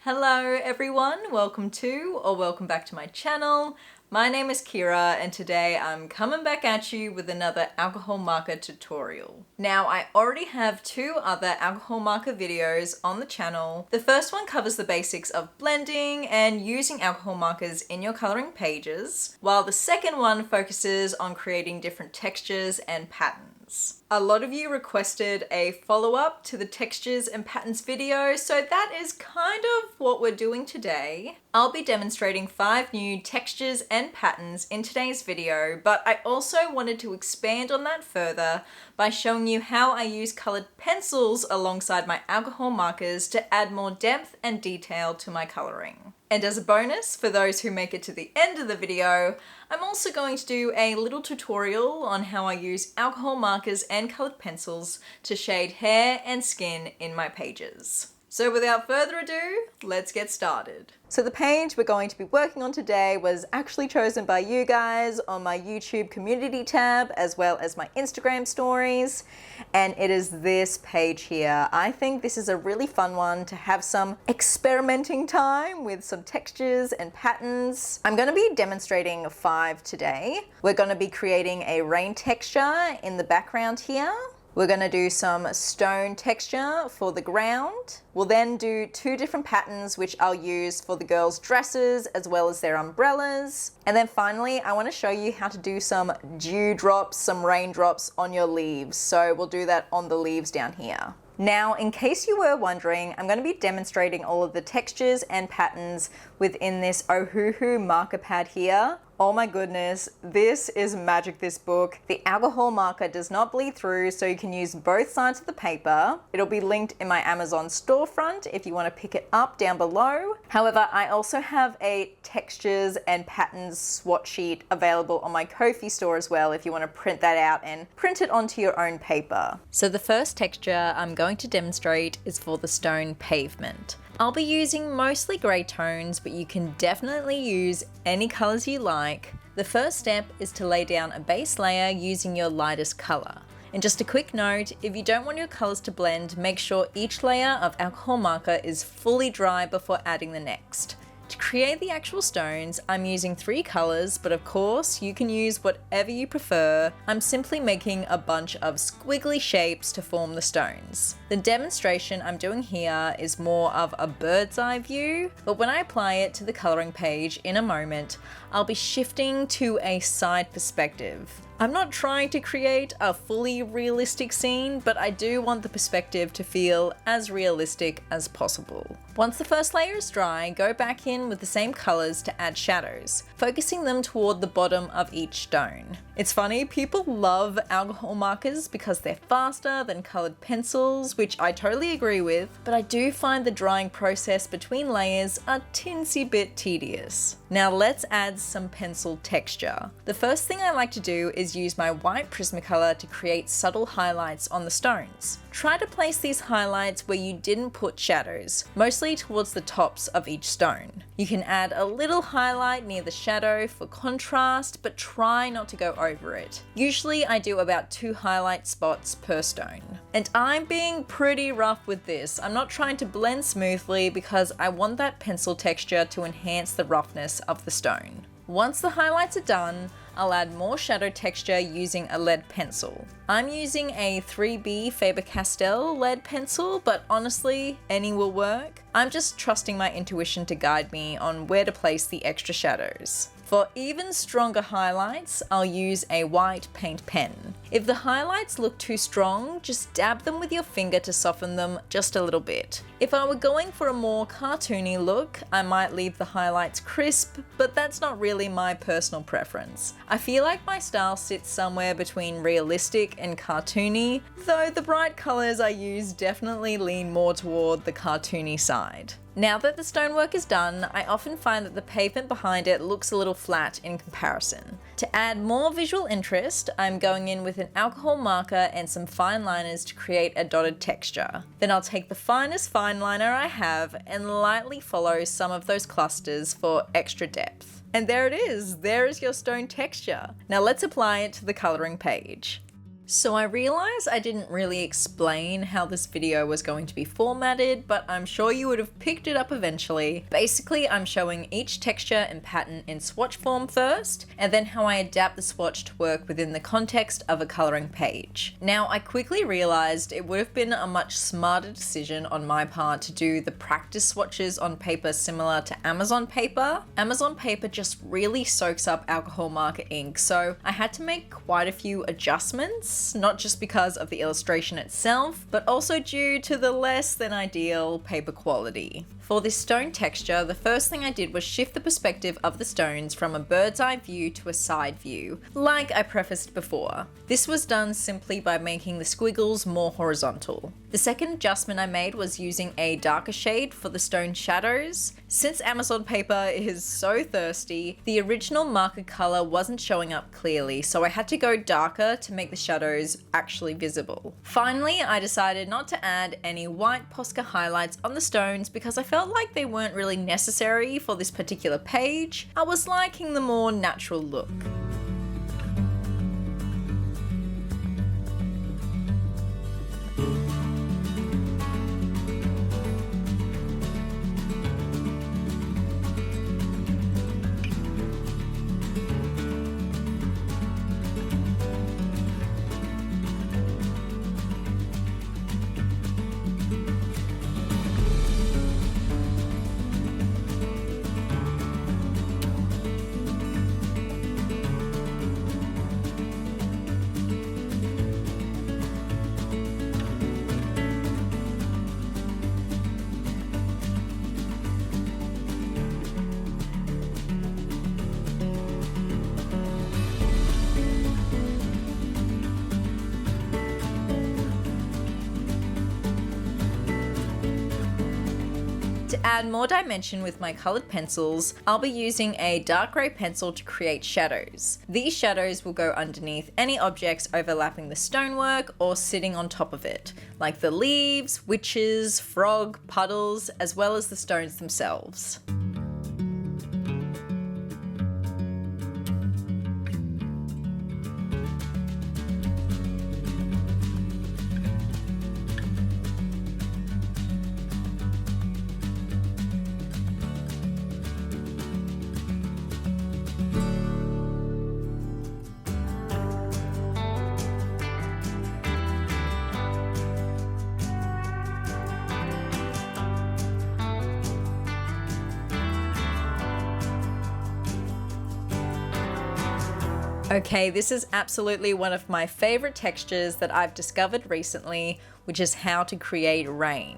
Hello everyone, welcome back to my channel. My name is Kira and today I'm coming back at you with another alcohol marker tutorial. Now I already have two other alcohol marker videos on the channel. The first one covers the basics of blending and using alcohol markers in your coloring pages, while the second one focuses on creating different textures and patterns. A lot of you requested a follow-up to the textures and patterns video, so that is kind of what we're doing today. I'll be demonstrating 5 new textures and patterns in today's video, but I also wanted to expand on that further by showing you how I use colored pencils alongside my alcohol markers to add more depth and detail to my coloring. And as a bonus, for those who make it to the end of the video, I'm also going to do a little tutorial on how I use alcohol markers and colored pencils to shade hair and skin in my pages. So without further ado, let's get started. So the page we're going to be working on today was actually chosen by you guys on my YouTube community tab, as well as my Instagram stories. And it is this page here. I think this is a really fun one to have some experimenting time with some textures and patterns. I'm going to be demonstrating 5 today. We're going to be creating a rain texture in the background here. We're going to do some stone texture for the ground. We'll then do 2 different patterns which I'll use for the girls' dresses as well as their umbrellas. And then finally, I want to show you how to do some dewdrops, some raindrops on your leaves. So we'll do that on the leaves down here. Now, in case you were wondering, I'm going to be demonstrating all of the textures and patterns within this Ohuhu marker pad here. Oh my goodness, this is magic, this book. The alcohol marker does not bleed through, so you can use both sides of the paper. It'll be linked in my Amazon storefront if you want to pick it up down below. However, I also have a textures and patterns swatch sheet available on my Ko-fi store as well if you want to print that out and print it onto your own paper. So the first texture I'm going to demonstrate is for the stone pavement. I'll be using mostly grey tones, but you can definitely use any colours you like. The first step is to lay down a base layer using your lightest colour. And just a quick note, if you don't want your colours to blend, make sure each layer of alcohol marker is fully dry before adding the next. To create the actual stones, I'm using 3 colours, but of course you can use whatever you prefer. I'm simply making a bunch of squiggly shapes to form the stones. The demonstration I'm doing here is more of a bird's eye view, but when I apply it to the colouring page in a moment, I'll be shifting to a side perspective. I'm not trying to create a fully realistic scene, but I do want the perspective to feel as realistic as possible. Once the first layer is dry, go back in with the same colours to add shadows, focusing them toward the bottom of each stone. It's funny, people love alcohol markers because they're faster than coloured pencils, which I totally agree with, but I do find the drying process between layers a teensy bit tedious. Now let's add some pencil texture. The first thing I like to do is use my white Prismacolor to create subtle highlights on the stones. Try to place these highlights where you didn't put shadows, mostly towards the tops of each stone. You can add a little highlight near the shadow for contrast, but try not to go over it. Usually I do about 2 highlight spots per stone. And I'm being pretty rough with this. I'm not trying to blend smoothly because I want that pencil texture to enhance the roughness of the stone. Once the highlights are done, I'll add more shadow texture using a lead pencil. I'm using a 3B Faber-Castell lead pencil, but honestly, any will work. I'm just trusting my intuition to guide me on where to place the extra shadows. For even stronger highlights, I'll use a white paint pen. If the highlights look too strong, just dab them with your finger to soften them just a little bit. If I were going for a more cartoony look, I might leave the highlights crisp, but that's not really my personal preference. I feel like my style sits somewhere between realistic and cartoony, though the bright colours I use definitely lean more toward the cartoony side. Now that the stonework is done, I often find that the pavement behind it looks a little flat in comparison. To add more visual interest, I'm going in with an alcohol marker and some fine liners to create a dotted texture. Then I'll take the finest fine liner I have and lightly follow some of those clusters for extra depth. And there it is! There is your stone texture. Now let's apply it to the colouring page. So I realized I didn't really explain how this video was going to be formatted, but I'm sure you would have picked it up eventually. Basically, I'm showing each texture and pattern in swatch form first, and then how I adapt the swatch to work within the context of a coloring page. Now, I quickly realized it would have been a much smarter decision on my part to do the practice swatches on paper similar to Amazon paper. Amazon paper just really soaks up alcohol marker ink, so I had to make quite a few adjustments. Not just because of the illustration itself, but also due to the less than ideal paper quality. For this stone texture, the first thing I did was shift the perspective of the stones from a bird's eye view to a side view, like I prefaced before. This was done simply by making the squiggles more horizontal. The second adjustment I made was using a darker shade for the stone shadows. Since Amazon paper is so thirsty, the original marker color wasn't showing up clearly, so I had to go darker to make the shadows actually visible. Finally, I decided not to add any white Posca highlights on the stones because I felt like they weren't really necessary for this particular page. I was liking the more natural look. To add more dimension with my colored pencils, I'll be using a dark gray pencil to create shadows. These shadows will go underneath any objects overlapping the stonework or sitting on top of it, like the leaves, witches, frog, puddles, as well as the stones themselves. Okay, this is absolutely one of my favorite textures that I've discovered recently, which is how to create rain.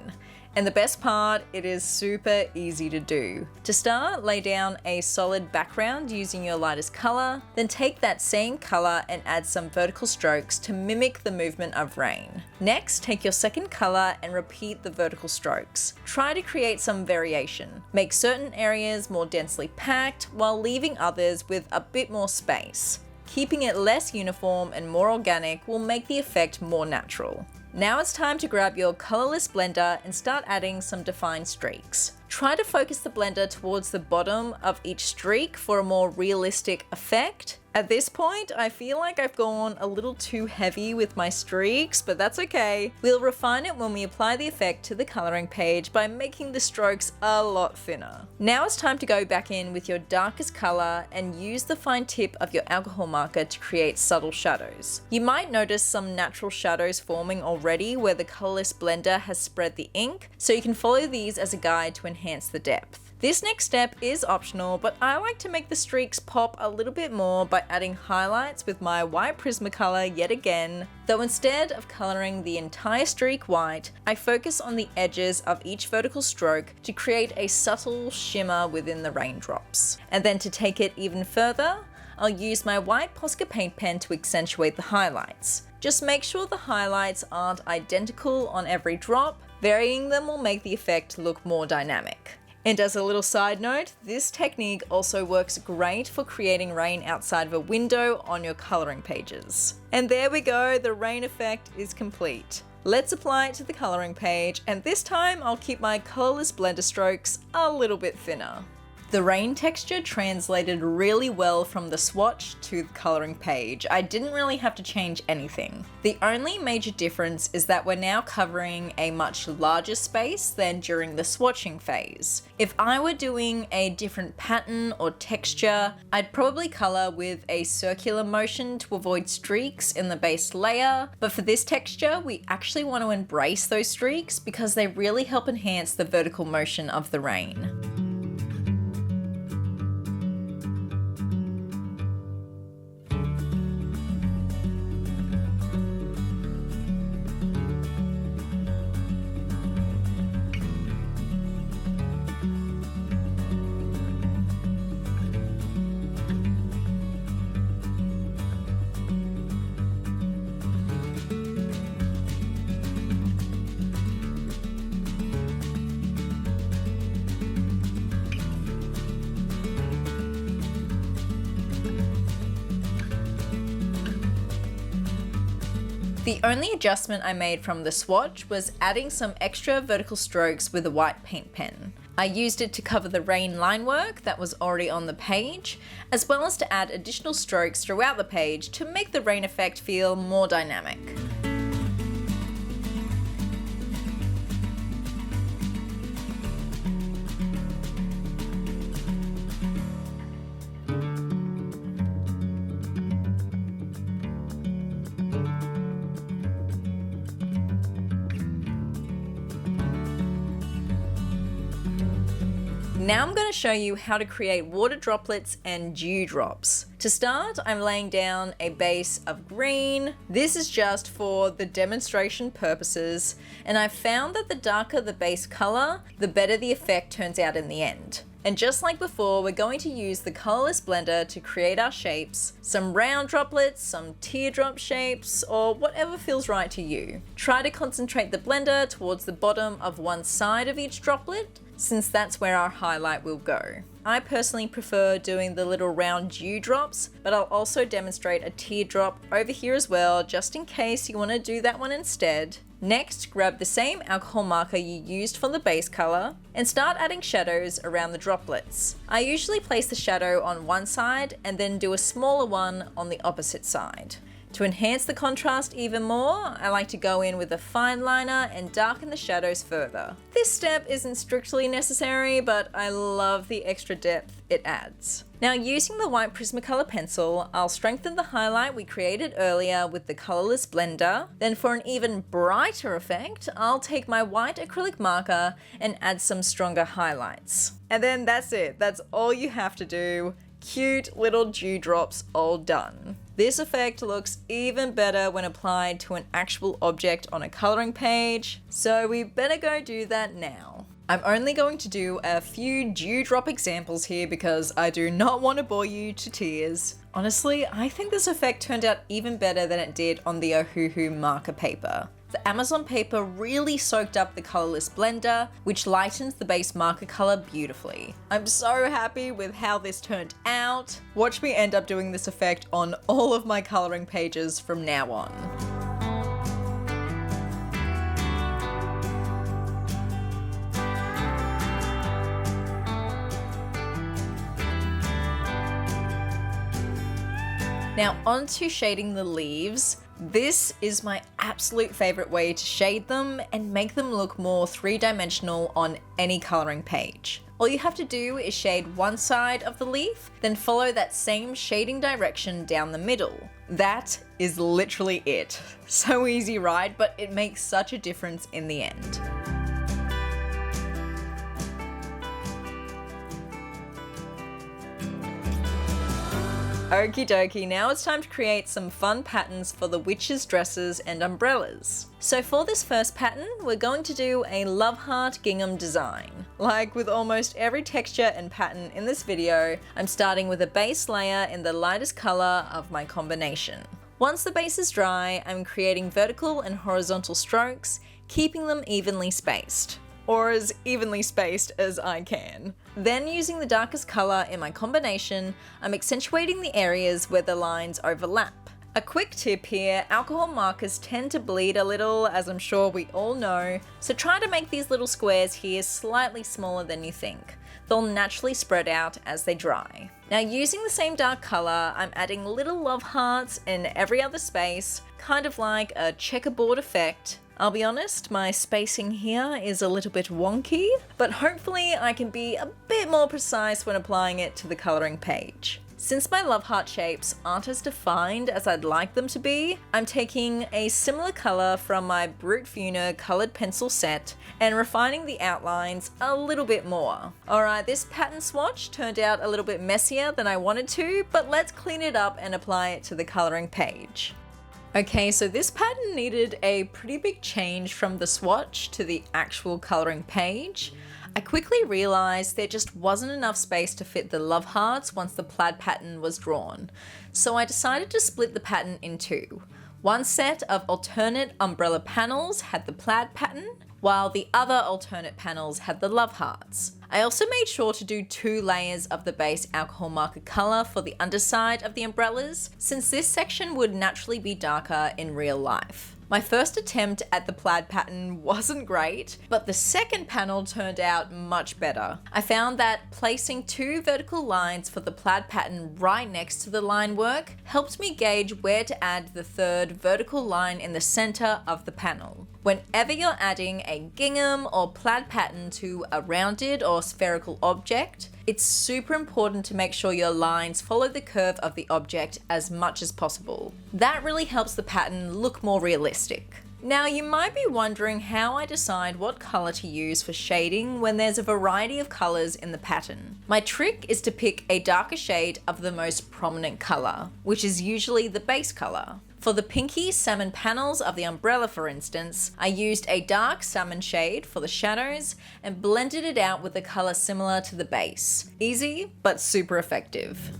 And the best part, it is super easy to do. To start, lay down a solid background using your lightest color, then take that same color and add some vertical strokes to mimic the movement of rain. Next, take your second color and repeat the vertical strokes. Try to create some variation. Make certain areas more densely packed while leaving others with a bit more space. Keeping it less uniform and more organic will make the effect more natural. Now it's time to grab your colorless blender and start adding some defined streaks. Try to focus the blender towards the bottom of each streak for a more realistic effect. At this point, I feel like I've gone a little too heavy with my streaks, but that's okay. We'll refine it when we apply the effect to the coloring page by making the strokes a lot thinner. Now it's time to go back in with your darkest color and use the fine tip of your alcohol marker to create subtle shadows. You might notice some natural shadows forming already where the colorless blender has spread the ink, so you can follow these as a guide to enhance the depth. This next step is optional, but I like to make the streaks pop a little bit more by adding highlights with my white Prismacolor yet again, though instead of coloring the entire streak white, I focus on the edges of each vertical stroke to create a subtle shimmer within the raindrops. And then to take it even further, I'll use my white Posca paint pen to accentuate the highlights. Just make sure the highlights aren't identical on every drop. Varying them will make the effect look more dynamic. And as a little side note, this technique also works great for creating rain outside of a window on your coloring pages. And there we go, the rain effect is complete. Let's apply it to the coloring page, and this time I'll keep my colorless blender strokes a little bit thinner. The rain texture translated really well from the swatch to the coloring page. I didn't really have to change anything. The only major difference is that we're now covering a much larger space than during the swatching phase. If I were doing a different pattern or texture, I'd probably color with a circular motion to avoid streaks in the base layer, but for this texture, we actually want to embrace those streaks because they really help enhance the vertical motion of the rain. The only adjustment I made from the swatch was adding some extra vertical strokes with a white paint pen. I used it to cover the rain line work that was already on the page, as well as to add additional strokes throughout the page to make the rain effect feel more dynamic. Now I'm going to show you how to create water droplets and dewdrops. To start, I'm laying down a base of green. This is just for the demonstration purposes, and I've found that the darker the base color, the better the effect turns out in the end. And just like before, we're going to use the colorless blender to create our shapes, some round droplets, some teardrop shapes, or whatever feels right to you. Try to concentrate the blender towards the bottom of one side of each droplet, since that's where our highlight will go. I personally prefer doing the little round dewdrops, but I'll also demonstrate a teardrop over here as well, just in case you want to do that one instead. Next, grab the same alcohol marker you used for the base color and start adding shadows around the droplets. I usually place the shadow on one side and then do a smaller one on the opposite side. To enhance the contrast even more, I like to go in with a fine liner and darken the shadows further. This step isn't strictly necessary, but I love the extra depth it adds. Now, using the white Prismacolor pencil, I'll strengthen the highlight we created earlier with the colorless blender. Then for an even brighter effect, I'll take my white acrylic marker and add some stronger highlights. And then that's it. That's all you have to do. Cute little dewdrops all done. This effect looks even better when applied to an actual object on a coloring page, so we better go do that now. I'm only going to do a few dewdrop examples here because I do not want to bore you to tears. Honestly, I think this effect turned out even better than it did on the Ohuhu marker paper. The Amazon paper really soaked up the colorless blender, which lightens the base marker color beautifully. I'm so happy with how this turned out. Watch me end up doing this effect on all of my coloring pages from now on. Now onto shading the leaves. This is my absolute favorite way to shade them and make them look more three-dimensional on any coloring page. All you have to do is shade one side of the leaf, then follow that same shading direction down the middle. That is literally it. So easy, right? But it makes such a difference in the end. Okie dokie, now it's time to create some fun patterns for the witches' dresses and umbrellas. So for this first pattern, we're going to do a love heart gingham design. Like with almost every texture and pattern in this video, I'm starting with a base layer in the lightest color of my combination. Once the base is dry, I'm creating vertical and horizontal strokes, keeping them evenly spaced. Or as evenly spaced as I can. Then using the darkest color in my combination, I'm accentuating the areas where the lines overlap. A quick tip here, alcohol markers tend to bleed a little, as I'm sure we all know, so try to make these little squares here slightly smaller than you think. they'll naturally spread out as they dry. Now, using the same dark color, I'm adding little love hearts in every other space, kind of like a checkerboard effect. I'll be honest, my spacing here is a little bit wonky, but hopefully I can be a bit more precise when applying it to the coloring page. Since my love heart shapes aren't as defined as I'd like them to be, I'm taking a similar color from my Brute Funer colored pencil set and refining the outlines a little bit more. Alright, this pattern swatch turned out a little bit messier than I wanted to, but let's clean it up and apply it to the coloring page. Okay, so this pattern needed a pretty big change from the swatch to the actual coloring page. I quickly realized there just wasn't enough space to fit the love hearts once the plaid pattern was drawn. So I decided to split the pattern in two. One set of alternate umbrella panels had the plaid pattern, while the other alternate panels had the love hearts. I also made sure to do 2 layers of the base alcohol marker color for the underside of the umbrellas, since this section would naturally be darker in real life. My first attempt at the plaid pattern wasn't great, but the second panel turned out much better. I found that placing 2 vertical lines for the plaid pattern right next to the line work helped me gauge where to add the 3rd vertical line in the center of the panel. Whenever you're adding a gingham or plaid pattern to a rounded or spherical object, it's super important to make sure your lines follow the curve of the object as much as possible. That really helps the pattern look more realistic. Now, you might be wondering how I decide what color to use for shading when there's a variety of colors in the pattern. My trick is to pick a darker shade of the most prominent color, which is usually the base color. For the pinky salmon panels of the umbrella, for instance, I used a dark salmon shade for the shadows and blended it out with a color similar to the base. Easy, but super effective.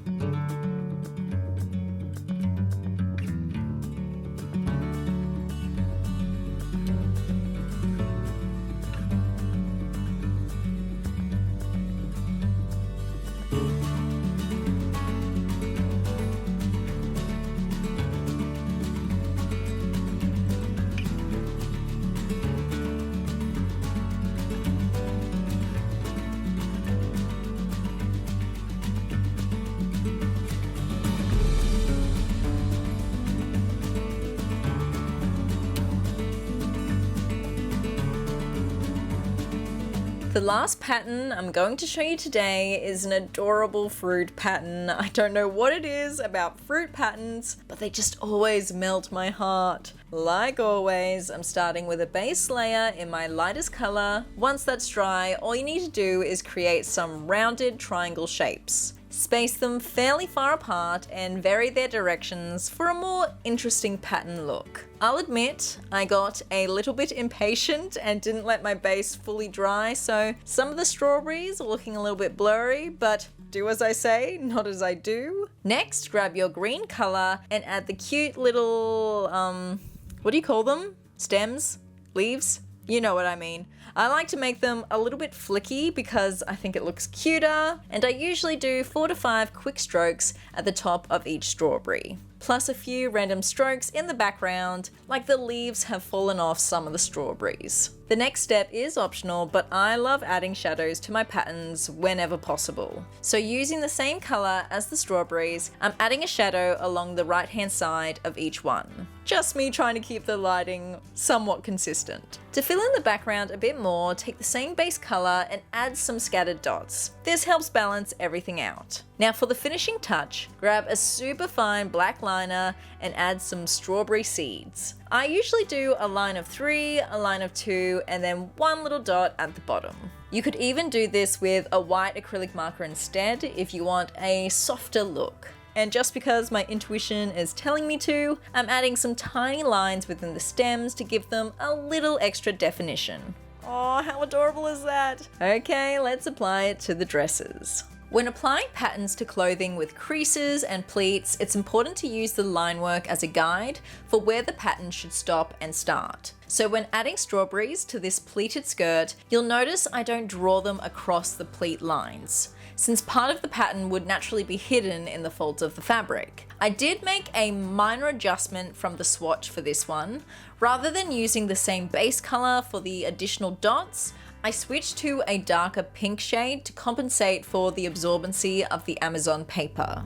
The last pattern I'm going to show you today is an adorable fruit pattern. I don't know what it is about fruit patterns, but they just always melt my heart. Like always, I'm starting with a base layer in my lightest color. Once that's dry, all you need to do is create some rounded triangle shapes. Space them fairly far apart and vary their directions for a more interesting pattern look. I'll admit, I got a little bit impatient and didn't let my base fully dry, so some of the strawberries are looking a little bit blurry, but do as I say, not as I do. Next, grab your green color and add the cute little, what do you call them? Stems? Leaves? You know what I mean. I like to make them a little bit flicky because I think it looks cuter, and I usually do 4 to 5 quick strokes at the top of each strawberry, plus a few random strokes in the background, like the leaves have fallen off some of the strawberries. The next step is optional, but I love adding shadows to my patterns whenever possible. So using the same color as the strawberries, I'm adding a shadow along the right hand side of each one. Just me trying to keep the lighting somewhat consistent. To fill in the background a bit more, take the same base color and add some scattered dots. This helps balance everything out. Now for the finishing touch, grab a super fine black liner and add some strawberry seeds. I usually do a line of 3, a line of 2, and then one little dot at the bottom. You could even do this with a white acrylic marker instead if you want a softer look. And just because my intuition is telling me to, I'm adding some tiny lines within the stems to give them a little extra definition. Oh, how adorable is that? Okay, let's apply it to the dresses. When applying patterns to clothing with creases and pleats, it's important to use the line work as a guide for where the pattern should stop and start. So when adding strawberries to this pleated skirt, you'll notice I don't draw them across the pleat lines, since part of the pattern would naturally be hidden in the folds of the fabric. I did make a minor adjustment from the swatch for this one. Rather than using the same base color for the additional dots, I switched to a darker pink shade to compensate for the absorbency of the Amazon paper.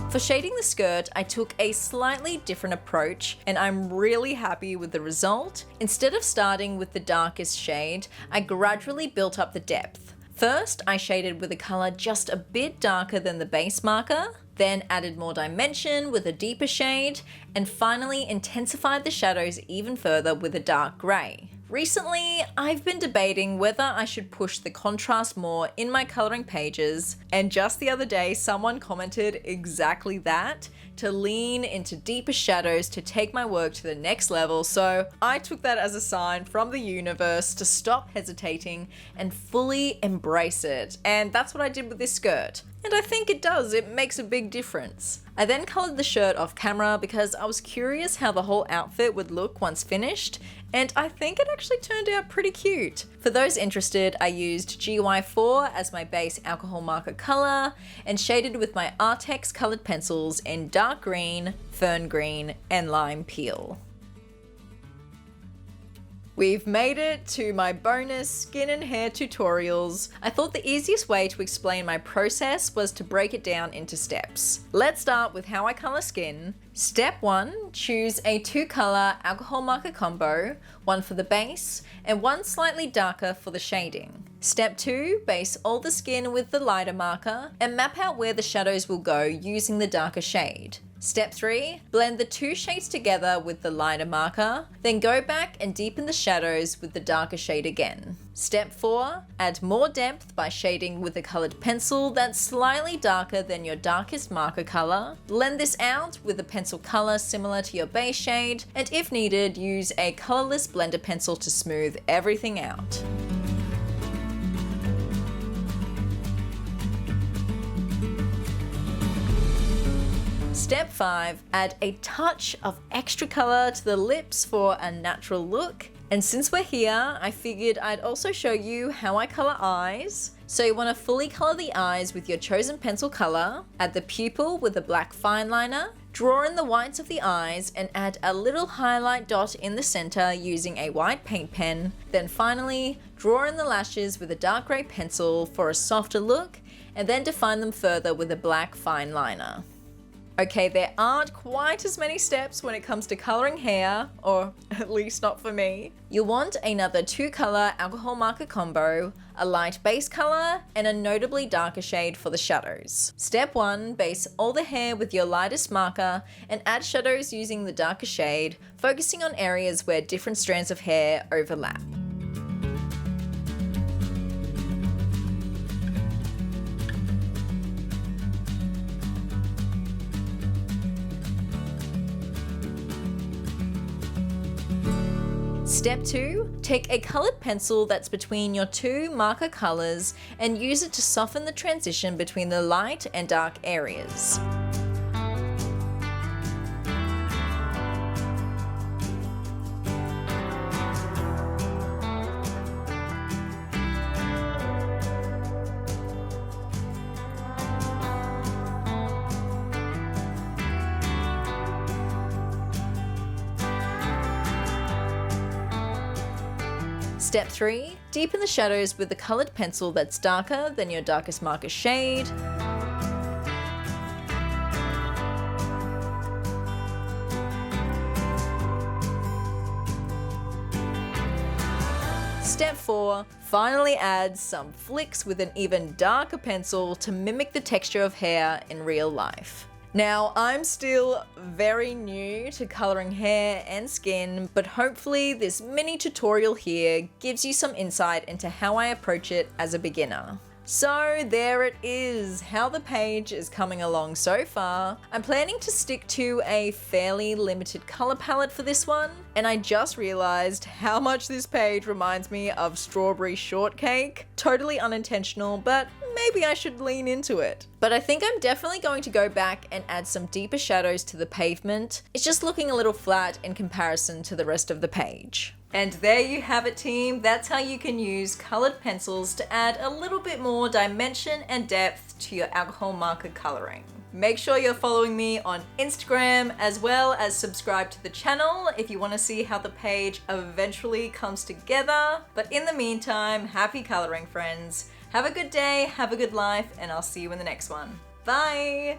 For shading the skirt, I took a slightly different approach and I'm really happy with the result. Instead of starting with the darkest shade, I gradually built up the depth. First, I shaded with a color just a bit darker than the base marker, then added more dimension with a deeper shade, and finally intensified the shadows even further with a dark gray. Recently, I've been debating whether I should push the contrast more in my coloring pages, and just the other day someone commented exactly that, to lean into deeper shadows to take my work to the next level, so I took that as a sign from the universe to stop hesitating and fully embrace it, and that's what I did with this skirt. And I think it does, it makes a big difference. I then colored the shirt off camera because I was curious how the whole outfit would look once finished, and I think it actually turned out pretty cute. For those interested, I used GY4 as my base alcohol marker color and shaded with my Artex colored pencils in dark green, fern green, and lime peel. We've made it to my bonus skin and hair tutorials. I thought the easiest way to explain my process was to break it down into steps. Let's start with how I color skin. Step 1, choose a 2-color alcohol marker combo, one for the base and one slightly darker for the shading. Step 2, base all the skin with the lighter marker and map out where the shadows will go using the darker shade. Step 3, blend the 2 shades together with the lighter marker, then go back and deepen the shadows with the darker shade again. Step 4, add more depth by shading with a colored pencil that's slightly darker than your darkest marker color. Blend this out with a pencil color similar to your base shade, and if needed, use a colorless blender pencil to smooth everything out. Step 5, add a touch of extra color to the lips for a natural look. And since we're here, I figured I'd also show you how I color eyes. So you want to fully color the eyes with your chosen pencil color, add the pupil with a black fine liner, draw in the whites of the eyes and add a little highlight dot in the center using a white paint pen. Then finally, draw in the lashes with a dark gray pencil for a softer look, and then define them further with a black fine liner. Okay, there aren't quite as many steps when it comes to coloring hair, or at least not for me. You'll want another 2-color alcohol marker combo, a light base color, and a notably darker shade for the shadows. Step 1, base all the hair with your lightest marker and add shadows using the darker shade, focusing on areas where different strands of hair overlap. Step 2, take a colored pencil that's between your 2 marker colors and use it to soften the transition between the light and dark areas. Step 3, deepen the shadows with the colored pencil that's darker than your darkest marker shade. Step 4, finally add some flicks with an even darker pencil to mimic the texture of hair in real life. Now, I'm still very new to coloring hair and skin, but hopefully this mini tutorial here gives you some insight into how I approach it as a beginner. So there it is, how the page is coming along so far. I'm planning to stick to a fairly limited color palette for this one, and I just realized how much this page reminds me of strawberry shortcake. Totally unintentional, but maybe I should lean into it. But I think I'm definitely going to go back and add some deeper shadows to the pavement. It's just looking a little flat in comparison to the rest of the page. And there you have it, team. That's how you can use colored pencils to add a little bit more dimension and depth to your alcohol marker coloring. Make sure you're following me on Instagram as well as subscribe to the channel if you want to see how the page eventually comes together. But in the meantime, happy coloring, friends. Have a good day, have a good life, and I'll see you in the next one. Bye!